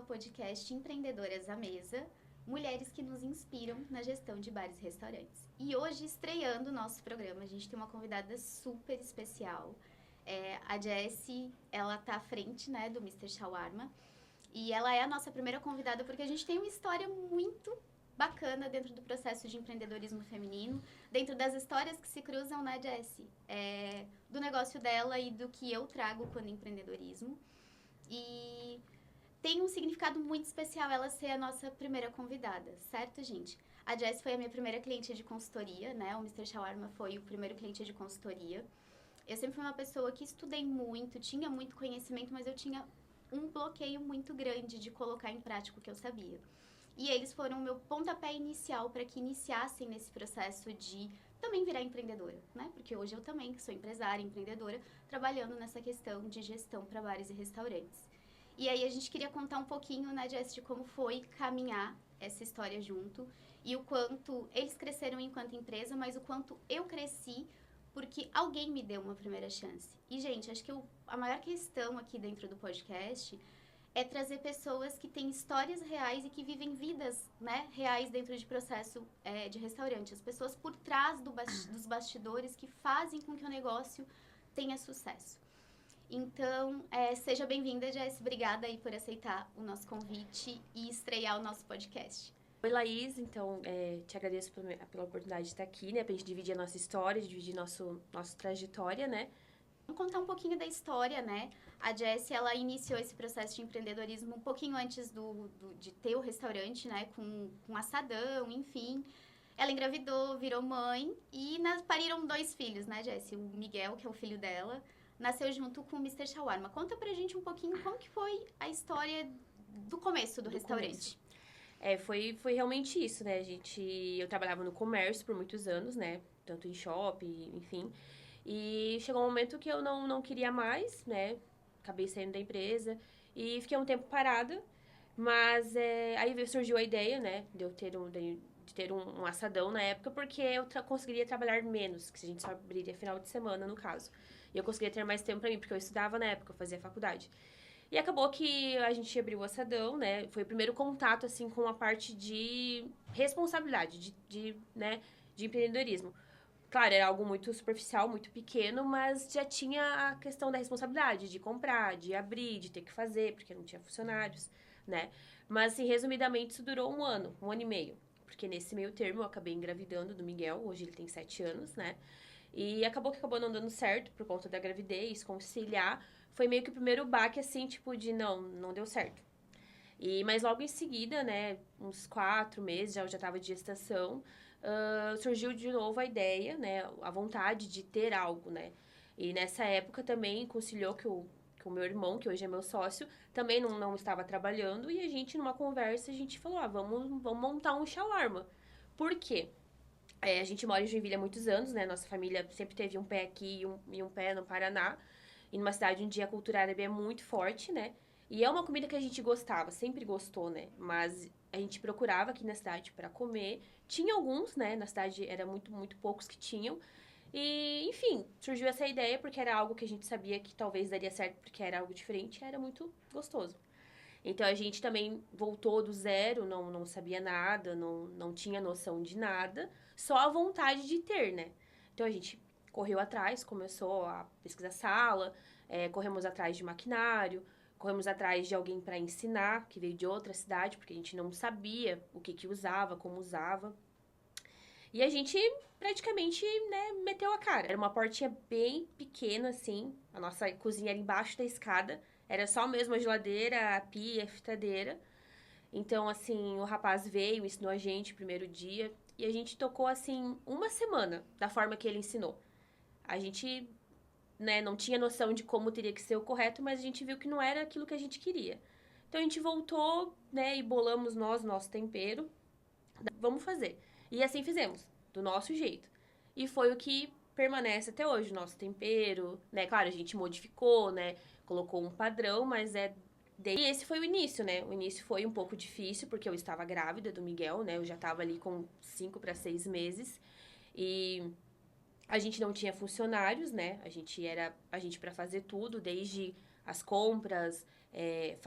podcast Empreendedoras à Mesa, mulheres que nos inspiram na gestão de bares e restaurantes. E hoje, estreando o nosso programa, a gente tem uma convidada super especial. A Jessie, ela tá à frente, né, do Mr. Shawarma. E ela é a nossa primeira convidada porque a gente tem uma história muito bacana dentro do processo de empreendedorismo feminino, dentro das histórias que se cruzam, né, Jessie? Do negócio dela e do que eu trago quando empreendedorismo. E tem um significado muito especial ela ser a nossa primeira convidada, certo, gente? A Jessie foi a minha primeira cliente de consultoria, né? O Mr. Shawarma foi o primeiro cliente de consultoria. Eu sempre fui uma pessoa que estudei muito, tinha muito conhecimento, mas eu tinha um bloqueio muito grande de colocar em prática o que eu sabia. E eles foram o meu pontapé inicial para que iniciassem nesse processo de também virar empreendedora, né? Porque hoje eu também sou empresária, empreendedora, trabalhando nessa questão de gestão para bares e restaurantes. E aí a gente queria contar um pouquinho, né, Jess, de como foi caminhar essa história junto e o quanto eles cresceram enquanto empresa, mas o quanto eu cresci porque alguém me deu uma primeira chance. E, gente, acho que a maior questão aqui dentro do podcast é trazer pessoas que têm histórias reais e que vivem vidas, né, reais dentro de processo de restaurante. As pessoas por trás dos bastidores que fazem com que o negócio tenha sucesso. Então, seja bem-vinda, Jess. Obrigada aí por aceitar o nosso convite e estrear o nosso podcast. Oi, Laís. Então, te agradeço pela oportunidade de estar aqui, né? Pra gente dividir a nossa história, dividir nossa trajetória, né? Vamos contar um pouquinho da história, né? A Jessie, ela iniciou esse processo de empreendedorismo um pouquinho antes de ter o restaurante, né? Com assadão, enfim. Ela engravidou, virou mãe e pariram 2 filhos, né, Jessie? O Miguel, que é o filho dela, nasceu junto com o Mr. Shawarma. Conta pra gente um pouquinho como que foi a história do começo do restaurante. Foi realmente isso, né? Eu trabalhava no comércio por muitos anos, né? Tanto em shopping, enfim. E chegou um momento que eu não queria mais, né? Acabei saindo da empresa e fiquei um tempo parada. Mas aí surgiu a ideia, né? De ter um assadão na época, porque eu conseguiria trabalhar menos, que a gente só abriria final de semana, no caso. E eu conseguiria ter mais tempo pra mim, porque eu estudava na época, eu fazia faculdade. E acabou que a gente abriu o assadão, né? Foi o primeiro contato, assim, com a parte de responsabilidade, né, de empreendedorismo. Claro, era algo muito superficial, muito pequeno, mas já tinha a questão da responsabilidade, de comprar, de abrir, de ter que fazer, porque não tinha funcionários, né? Mas, assim, resumidamente, isso durou um ano e meio. Porque nesse meio termo eu acabei engravidando do Miguel, hoje ele tem 7 anos, né? E acabou não dando certo por conta da gravidez, conciliar. Foi meio que o primeiro baque, assim, tipo, de não deu certo. Mas logo em seguida, né, uns 4 meses, eu já tava de gestação, surgiu de novo a ideia, né, a vontade de ter algo, né. E nessa época também conciliou que o meu irmão, que hoje é meu sócio, também não estava trabalhando. E a gente, numa conversa, a gente falou, vamos montar um shawarma. Por quê? A gente mora em Joinville há muitos anos, né? Nossa família sempre teve um pé aqui e um pé no Paraná. E numa cidade onde a cultura árabe é muito forte, né? E é uma comida que a gente gostava, sempre gostou, né? Mas a gente procurava aqui na cidade para comer. Tinha alguns, né? Na cidade era muito poucos que tinham. E, enfim, surgiu essa ideia porque era algo que a gente sabia que talvez daria certo, porque era algo diferente e era muito gostoso. Então a gente também voltou do zero, não sabia nada, não tinha noção de nada, só a vontade de ter, né? Então a gente correu atrás, começou a pesquisar sala, corremos atrás de maquinário, corremos atrás de alguém para ensinar, que veio de outra cidade, porque a gente não sabia o que usava, como usava. E a gente praticamente, né, meteu a cara. Era uma portinha bem pequena, assim. A nossa cozinha era embaixo da escada. Era só mesmo a geladeira, a pia, a fritadeira. Então, assim, o rapaz veio, ensinou a gente o primeiro dia. E a gente tocou, assim, uma semana da forma que ele ensinou. A gente, né, não tinha noção de como teria que ser o correto, mas a gente viu que não era aquilo que a gente queria. Então a gente voltou, né, e bolamos nosso tempero. Vamos fazer. E assim fizemos, do nosso jeito. E foi o que permanece até hoje, o nosso tempero, né? Claro, a gente modificou, né? Colocou um padrão, mas E esse foi o início, né? O início foi um pouco difícil, porque eu estava grávida do Miguel, né? Eu já estava ali com 5 para 6 meses. E a gente não tinha funcionários, né? A gente para fazer tudo, desde as compras,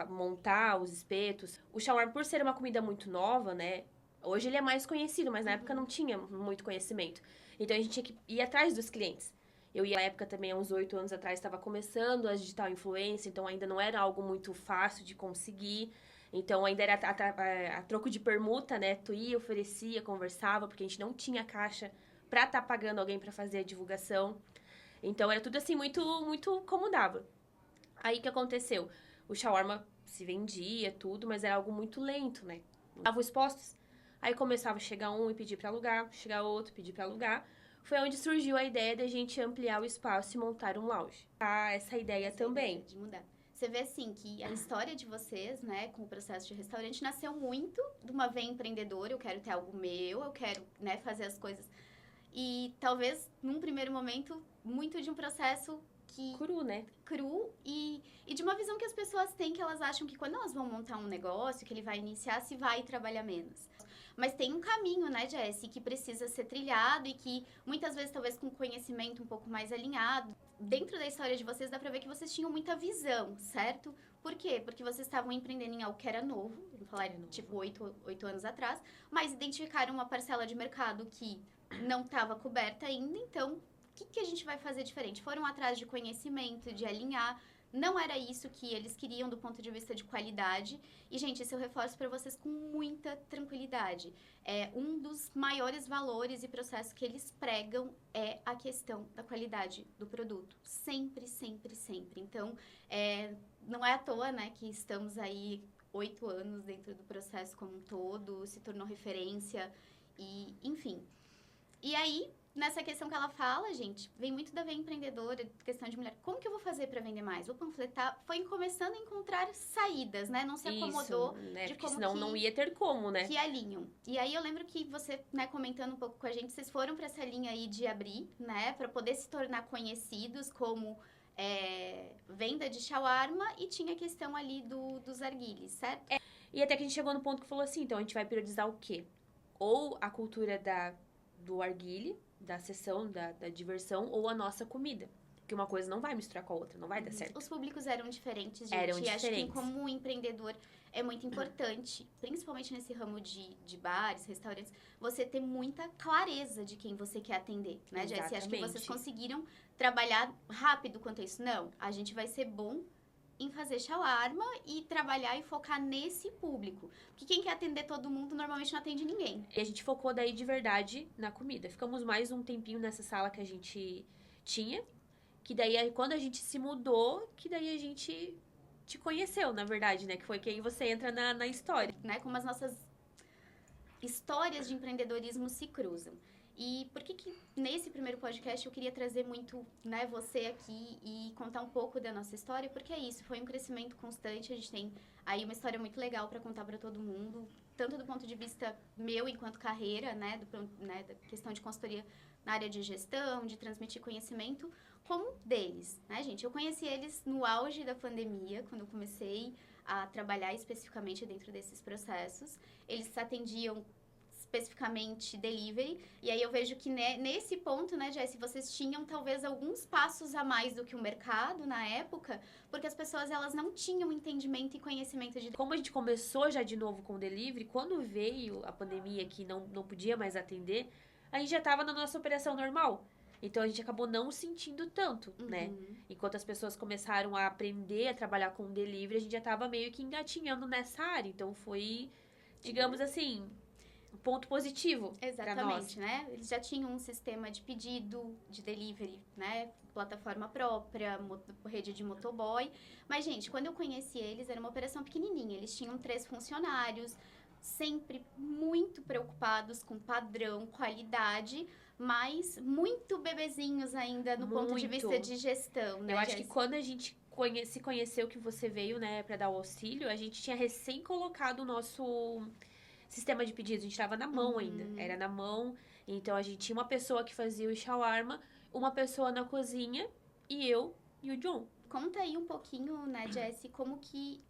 montar os espetos. O shawarma, por ser uma comida muito nova, né? Hoje ele é mais conhecido, mas na época não tinha muito conhecimento. Então a gente tinha que ir atrás dos clientes. Eu ia na época também, há uns 8 anos atrás, estava começando a digital influência, então ainda não era algo muito fácil de conseguir. Então ainda era a troco de permuta, né? Tu ia, oferecia, conversava, porque a gente não tinha caixa pra estar pagando alguém pra fazer a divulgação. Então era tudo assim, muito, muito como dava. Aí o que aconteceu? O shawarma se vendia, tudo, mas era algo muito lento, né? Estavam expostos. Aí começava a chegar um e pedir pra alugar, chegar outro, pedir pra alugar. Foi onde surgiu a ideia da gente ampliar o espaço e montar um lounge. Ah, essa ideia também. Ideia de mudar. Você vê, assim, que a história de vocês, né, com o processo de restaurante, nasceu muito de uma veia empreendedora. Eu quero ter algo meu, eu quero, né, fazer as coisas. E talvez, num primeiro momento, muito de um processo Cru, né? Cru e de uma visão que as pessoas têm, que elas acham que quando elas vão montar um negócio, que ele vai iniciar, se vai trabalhar menos. Mas tem um caminho, né, Jessie, que precisa ser trilhado e que muitas vezes, talvez com conhecimento um pouco mais alinhado. Dentro da história de vocês, dá pra ver que vocês tinham muita visão, certo? Por quê? Porque vocês estavam empreendendo em algo que era novo, vamos falar, tipo, 8 anos atrás, mas identificaram uma parcela de mercado que não estava coberta ainda, então que a gente vai fazer diferente? Foram atrás de conhecimento, de alinhar. Não era isso que eles queriam do ponto de vista de qualidade. E, gente, isso eu reforço para vocês com muita tranquilidade. Um dos maiores valores e processos que eles pregam é a questão da qualidade do produto. Sempre, sempre, sempre. Então, não é à toa, né, que estamos aí 8 anos dentro do processo como um todo, se tornou referência e, enfim. E aí, nessa questão que ela fala, gente, vem muito da veia empreendedora, questão de mulher. Como que eu vou fazer para vender mais? Vou panfletar. Foi começando a encontrar saídas, né? Não se acomodou né? de Porque como senão não ia ter como, né? que alinham. E aí eu lembro que você, né, comentando um pouco com a gente, vocês foram para essa linha aí de abrir, né? Para poder se tornar conhecidos como venda de shawarma e tinha a questão ali dos arguilhos, certo? E até que a gente chegou no ponto que falou assim, então a gente vai priorizar o quê? Ou a cultura do arguile, da sessão, da diversão, ou a nossa comida. Porque uma coisa não vai misturar com a outra, não vai dar certo. Os públicos eram diferentes, gente. Eram e acho que diferentes. como um empreendedor é muito importante, principalmente nesse ramo de bares, restaurantes, você ter muita clareza de quem você quer atender, né, Jessie? Acho que vocês conseguiram trabalhar rápido quanto a isso. Não, a gente vai ser bom em fazer shawarma e trabalhar e focar nesse público. Porque quem quer atender todo mundo normalmente não atende ninguém. E a gente focou daí de verdade na comida. Ficamos mais um tempinho nessa sala que a gente tinha. Que daí, quando a gente se mudou, que daí a gente te conheceu, na verdade, né? Que foi que aí você entra na história. Né? Como as nossas histórias de empreendedorismo se cruzam. E por que nesse primeiro podcast eu queria trazer muito, né, você aqui e contar um pouco da nossa história? Porque é isso, foi um crescimento constante, a gente tem aí uma história muito legal para contar para todo mundo, tanto do ponto de vista meu enquanto carreira, né, da questão de consultoria na área de gestão, de transmitir conhecimento, como deles, né, gente? Eu conheci eles no auge da pandemia, quando eu comecei a trabalhar especificamente dentro desses processos. Eles atendiam especificamente delivery, e aí eu vejo que nesse ponto, né, Jessie, vocês tinham talvez alguns passos a mais do que o mercado na época, porque as pessoas, elas não tinham entendimento e conhecimento de... Como a gente começou já de novo com o delivery, quando veio a pandemia que não podia mais atender, a gente já estava na nossa operação normal. Então, a gente acabou não sentindo tanto, né? Enquanto as pessoas começaram a aprender a trabalhar com delivery, a gente já estava meio que engatinhando nessa área. Então, foi, digamos assim, um ponto positivo. Exatamente, né? Eles já tinham um sistema de pedido, de delivery, né? Plataforma própria, rede de motoboy. Mas, gente, quando eu conheci eles, era uma operação pequenininha. Eles tinham 3 funcionários, sempre muito preocupados com padrão, qualidade, mas muito bebezinhos ainda no ponto de vista de gestão, né, Eu acho que quando a gente se conheceu que você veio, né, pra dar o auxílio, a gente tinha recém colocado o nosso sistema de pedidos, a gente tava na mão ainda, era na mão, então a gente tinha uma pessoa que fazia o shawarma, uma pessoa na cozinha e eu e o John. Conta aí um pouquinho, né, Jessie, como que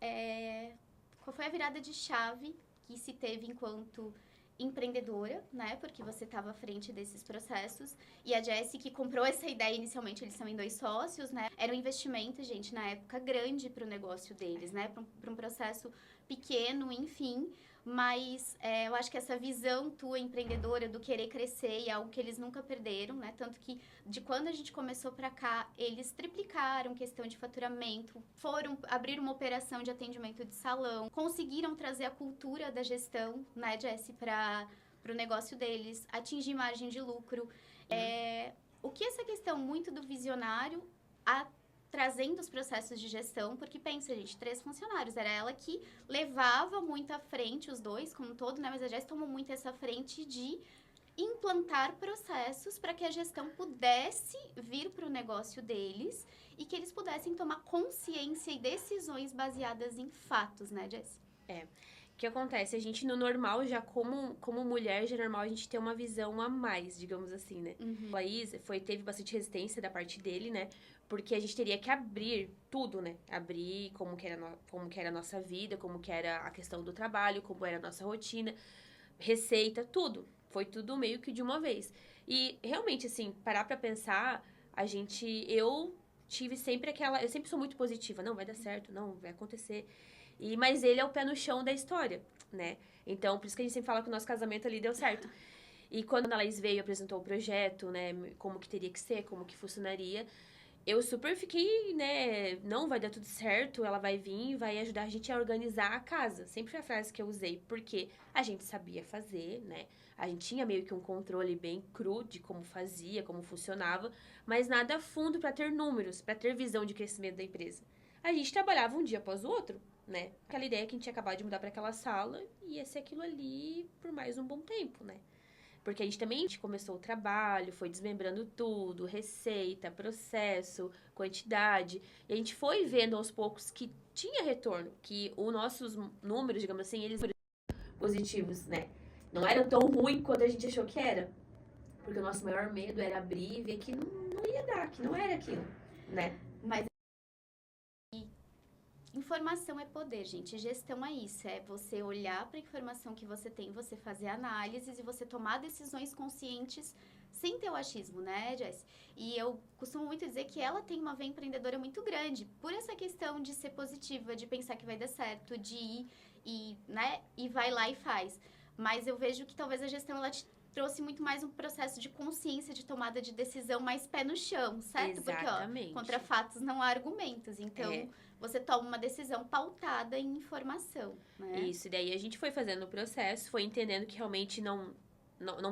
qual foi a virada de chave que se teve enquanto empreendedora, né? Porque você estava à frente desses processos. E a Jessie, que comprou essa ideia inicialmente, eles são em 2 sócios, né? Era um investimento, gente, na época, grande para o negócio deles, né? Para um processo pequeno, enfim. Mas eu acho que essa visão tua empreendedora do querer crescer é algo que eles nunca perderam, né? Tanto que de quando a gente começou para cá, eles triplicaram questão de faturamento, foram abrir uma operação de atendimento de salão, conseguiram trazer a cultura da gestão, né, Jessie, para o negócio deles, atingir margem de lucro. O que essa questão muito do visionário trazendo os processos de gestão, porque pensa, gente, 3 funcionários, era ela que levava muito à frente, os 2 como um todo, né, mas a Jess tomou muito essa frente de implantar processos para que a gestão pudesse vir para o negócio deles e que eles pudessem tomar consciência e decisões baseadas em fatos, né, Jess? O que acontece? A gente, no normal, já como mulher, já é normal a gente ter uma visão a mais, digamos assim, né? Uhum. O Laís teve bastante resistência da parte dele, né? Porque a gente teria que abrir tudo, né? Abrir como que era a nossa vida, como que era a questão do trabalho, como era a nossa rotina, receita, tudo. Foi tudo meio que de uma vez. E, realmente, assim, parar pra pensar, eu tive sempre eu sempre sou muito positiva. Não, vai dar certo, não, vai acontecer. Mas ele é o pé no chão da história, né? Então, por isso que a gente sempre fala que o nosso casamento ali deu certo. E quando a Laís veio e apresentou o projeto, né? Como que teria que ser, como que funcionaria, eu super fiquei, né? Não, vai dar tudo certo, ela vai vir, vai ajudar a gente a organizar a casa. Sempre foi a frase que eu usei, porque a gente sabia fazer, né? A gente tinha meio que um controle bem cru de como fazia, como funcionava, mas nada a fundo para ter números, para ter visão de crescimento da empresa. A gente trabalhava um dia após o outro, né? Aquela ideia que a gente tinha acabado de mudar para aquela sala e ia ser aquilo ali por mais um bom tempo, né? Porque a gente começou o trabalho, foi desmembrando tudo, receita, processo, quantidade. E a gente foi vendo aos poucos que tinha retorno, que os nossos números, digamos assim, eles eram positivos, né? Não eram tão ruins quanto a gente achou que era. Porque o nosso maior medo era abrir e ver que não ia dar, que não era aquilo, né? Mas informação é poder, gente. Gestão é isso. É você olhar para a informação que você tem, você fazer análises e você tomar decisões conscientes sem ter o achismo, né, Jess? E eu costumo muito dizer que ela tem uma veia empreendedora muito grande por essa questão de ser positiva, de pensar que vai dar certo, de ir né, e vai lá e faz. Mas eu vejo que talvez a gestão ela te trouxe muito mais um processo de consciência de tomada de decisão mais pé no chão, certo? Exatamente. Porque, ó, contra fatos não há argumentos. Então, você toma uma decisão pautada em informação, né? Isso, e daí a gente foi fazendo o processo, foi entendendo que realmente não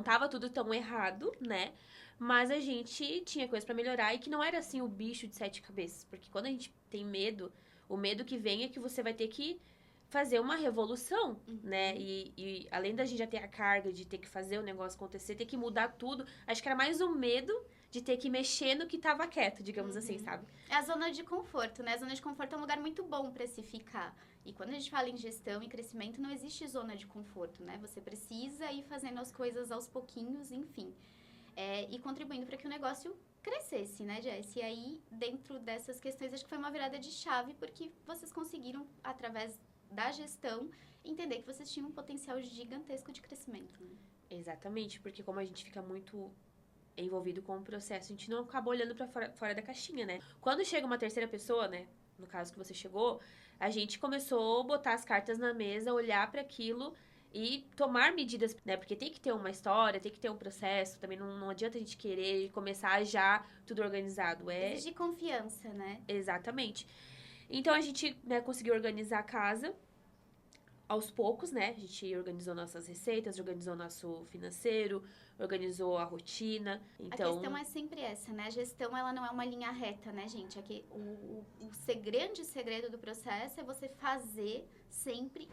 tava tudo tão errado, né? Mas a gente tinha coisa pra melhorar e que não era assim o bicho de 7 cabeças. Porque quando a gente tem medo, o medo que vem é que você vai ter que fazer uma revolução, né? E além da gente já ter a carga de ter que fazer o negócio acontecer, ter que mudar tudo, acho que era mais o medo de ter que mexer no que tava quieto, digamos assim, sabe? É a zona de conforto, né? A zona de conforto é um lugar muito bom pra se ficar. E quando a gente fala em gestão e crescimento, não existe zona de conforto, né? Você precisa ir fazendo as coisas aos pouquinhos, enfim. E contribuindo para que o negócio crescesse, né, Jess? E aí, dentro dessas questões, acho que foi uma virada de chave, porque vocês conseguiram, através da gestão, entender que vocês tinham um potencial gigantesco de crescimento. Né? Exatamente, porque como a gente fica muito envolvido com o processo, a gente não acaba olhando pra fora da caixinha, né? Quando chega uma terceira pessoa, né? No caso que você chegou, a gente começou a botar as cartas na mesa, olhar para aquilo e tomar medidas, né? Porque tem que ter uma história, tem que ter um processo, também não adianta a gente querer começar já tudo organizado. Exige confiança, né? Exatamente. Então a gente, né, conseguiu organizar a casa aos poucos, né? A gente organizou nossas receitas, organizou nosso financeiro, organizou a rotina. Então, a questão é sempre essa, né? A gestão, ela não é uma linha reta, né, gente? Aqui, o grande segredo do processo é você fazer sempre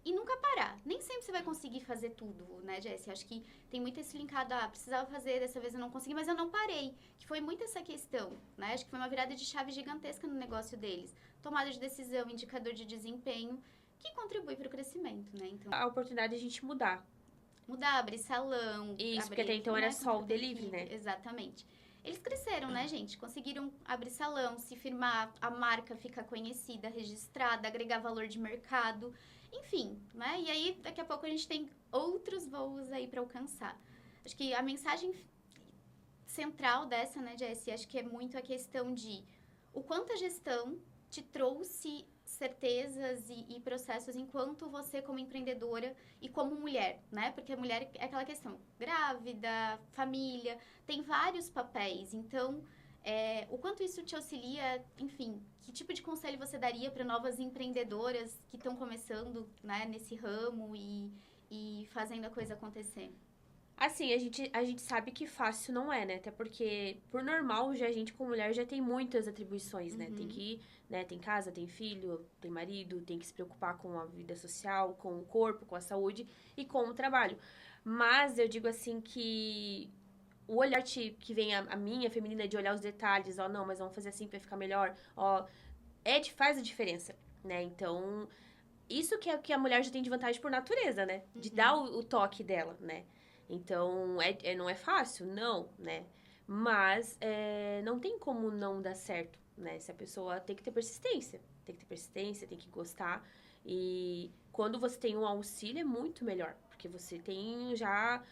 e nunca parar. Nem sempre você vai conseguir fazer tudo, né, Jessie? Acho que tem muito esse linkado, precisava fazer, dessa vez eu não consegui, mas eu não parei. Que foi muito essa questão, né? Acho que foi uma virada de chave gigantesca no negócio deles. Tomada de decisão, indicador de desempenho, que contribui para o crescimento, né? Então, a oportunidade de a gente mudar, abrir salão. Isso, porque até então era só o delivery, né? Exatamente. Eles cresceram, né, gente? Conseguiram abrir salão, se firmar, a marca ficar conhecida, registrada, agregar valor de mercado. Enfim, né? E aí, daqui a pouco a gente tem outros voos aí para alcançar. Acho que a mensagem central dessa, né, Jessie, acho que é muito a questão de o quanto a gestão te trouxe certezas e processos enquanto você como empreendedora e como mulher, né? Porque a mulher é aquela questão, grávida, família, tem vários papéis. Então, o quanto isso te auxilia, enfim, que tipo de conselho você daria para novas empreendedoras que estão começando, né, nesse ramo e fazendo a coisa acontecer? Assim, a gente sabe que fácil não é, né? Até porque, por normal, já a gente como mulher já tem muitas atribuições, né? Tem que, né? Tem casa, tem filho, tem marido, tem que se preocupar com a vida social, com o corpo, com a saúde e com o trabalho. Mas eu digo assim que o olhar que vem a minha feminina de olhar os detalhes, ó, não, mas vamos fazer assim pra ficar melhor, ó, faz a diferença, né? Então, isso que a mulher já tem de vantagem por natureza, né? De dar o toque dela, né? Então, não é fácil? Não, né? Mas não tem como não dar certo, né? Se a pessoa tem que ter persistência. Tem que ter persistência, tem que gostar. E quando você tem um auxílio, é muito melhor. Porque você tem já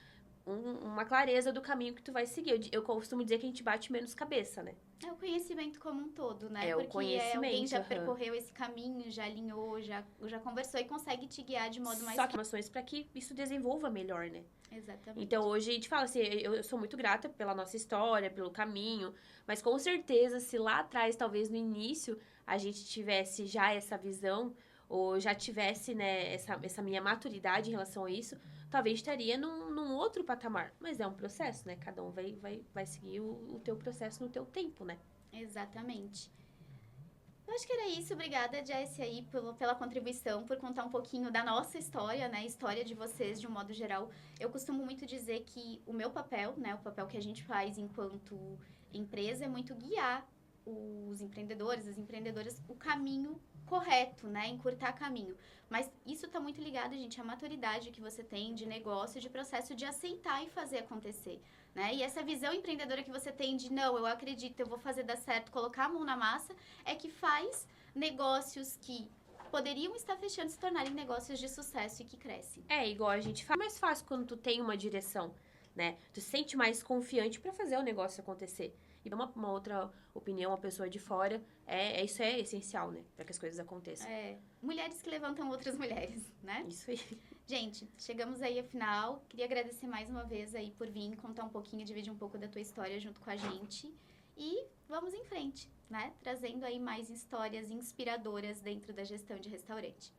uma clareza do caminho que tu vai seguir. Eu costumo dizer que a gente bate menos cabeça, né? É o conhecimento como um todo, né? É o conhecimento. Alguém já aham. percorreu esse caminho, já alinhou, já conversou e consegue te guiar de modo mais Só que informações para que isso desenvolva melhor, né? Exatamente. Então, hoje a gente fala assim, eu sou muito grata pela nossa história, pelo caminho, mas com certeza, se lá atrás, talvez no início, a gente tivesse já essa visão, ou já tivesse, né, essa minha maturidade em relação a isso, talvez estaria num outro patamar. Mas é um processo, né? Cada um vai seguir o teu processo no teu tempo, né? Exatamente. Eu acho que era isso. Obrigada, Jessie, aí, pela contribuição, por contar um pouquinho da nossa história, né? História de vocês, de um modo geral. Eu costumo muito dizer que o meu papel, né? O papel que a gente faz enquanto empresa é muito guiar os empreendedores, as empreendedoras, o caminho correto, né? Encurtar caminho. Mas isso está muito ligado, gente, à maturidade que você tem de negócio, de processo de aceitar e fazer acontecer, né? E essa visão empreendedora que você tem de, não, eu acredito, eu vou fazer dar certo, colocar a mão na massa, é que faz negócios que poderiam estar fechando se tornarem negócios de sucesso e que crescem. É, igual a gente fala, é mais fácil quando tu tem uma direção, né? Tu se sente mais confiante para fazer o negócio acontecer. E uma outra opinião, uma pessoa de fora, isso é essencial, né? Para que as coisas aconteçam. Mulheres que levantam outras mulheres, né? Isso aí. Gente, chegamos aí ao final. Queria agradecer mais uma vez aí por vir contar um pouquinho, dividir um pouco da tua história junto com a gente. E vamos em frente, né? Trazendo aí mais histórias inspiradoras dentro da gestão de restaurante.